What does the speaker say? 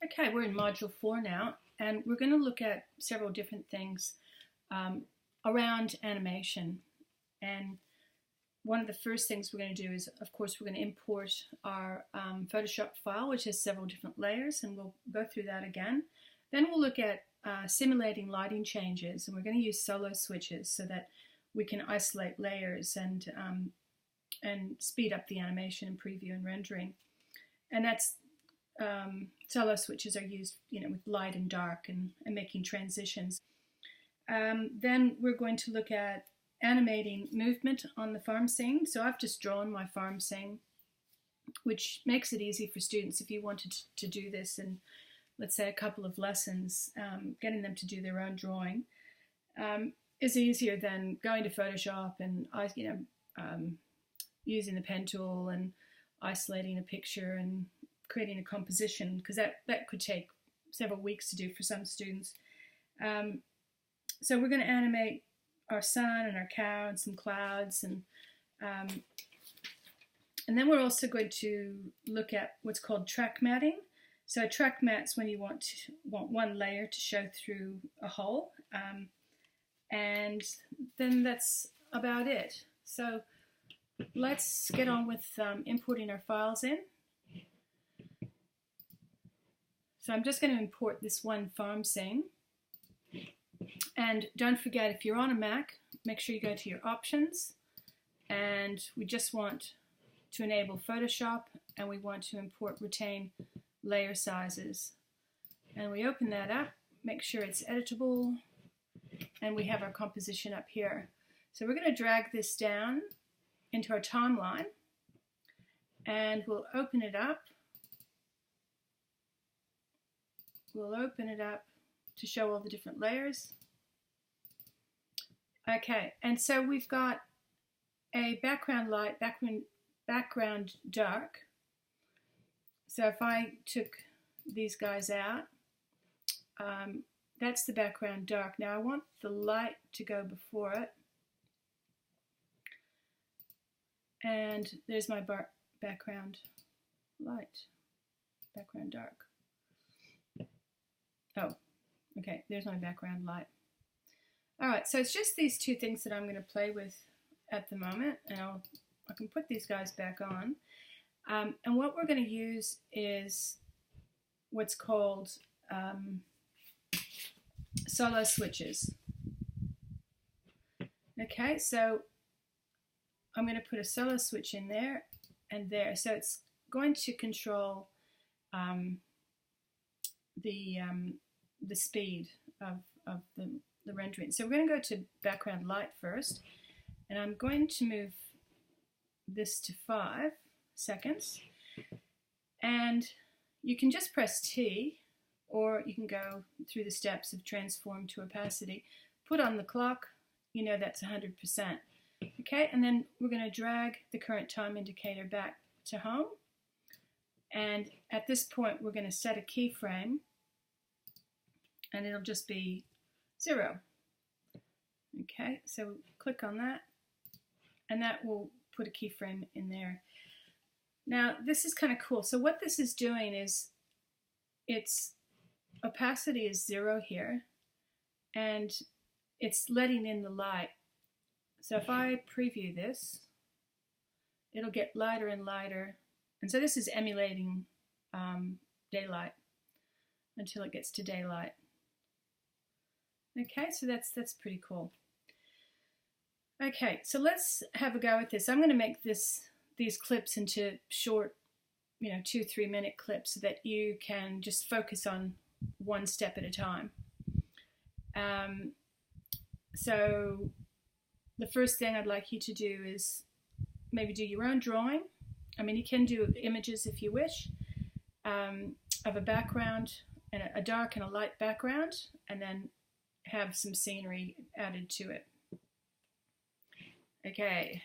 Okay, we're in Module 4 now, and we're going to look at several different things around animation. And one of the first things we're going to do is, of course, we're going to import our Photoshop file, which has several different layers, and we'll go through that again. Then we'll look at simulating lighting changes, and we're going to use solo switches so that we can isolate layers and speed up the animation in preview and rendering. And that's solo switches are used, with light and dark and making transitions. Then we're going to look at animating movement on the farm scene. So I've just drawn my farm scene, which makes it easy for students if you wanted to do this in, let's say, a couple of lessons. Getting them to do their own drawing is easier than going to Photoshop and using the pen tool and isolating a picture and creating a composition, because that could take several weeks to do for some students. So we're going to animate our sun and our cow and some clouds, and then we're also going to look at what's called track matting. So track mat's when you want one layer to show through a hole, and then that's about it. So let's get on with importing our files in. So I'm just going to import this one farm scene. And don't forget, if you're on a Mac, make sure you go to your options, and we just want to enable Photoshop, and we want to import retain layer sizes. And we open that up, make sure it's editable, and we have our composition up here. So we're going to drag this down into our timeline, and we'll open it up. We'll open it up to show all the different layers. Okay, and so we've got a background light, background dark. So if I took these guys out, that's the background dark. Now I want the light to go before it. And there's my background light, background dark. Oh, okay, there's my background light. All right, so it's just these two things that I'm going to play with at the moment, and I can put these guys back on. And what we're going to use is what's called solo switches. Okay, so I'm going to put a solo switch in there and there. So it's going to control the speed of the rendering. So we're going to go to background light first, and I'm going to move this to 5 seconds, and you can just press T, or you can go through the steps of transform to opacity. Put on the clock, that's 100%. Okay, and then we're going to drag the current time indicator back to home, and at this point we're going to set a keyframe, and it'll just be 0. Okay, so click on that, and that will put a keyframe in there. Now this is kind of cool. So what this is doing is, its opacity is 0 here, and it's letting in the light. So if I preview this, it'll get lighter and lighter, and so this is emulating daylight until it gets to daylight. Okay, so that's pretty cool. Okay, so let's have a go at this. I'm going to make these clips into short, 2-3 minute clips so that you can just focus on one step at a time. So the first thing I'd like you to do is maybe do your own drawing. I mean, you can do images if you wish, of a background, and a dark and a light background, and then have some scenery added to it. Okay,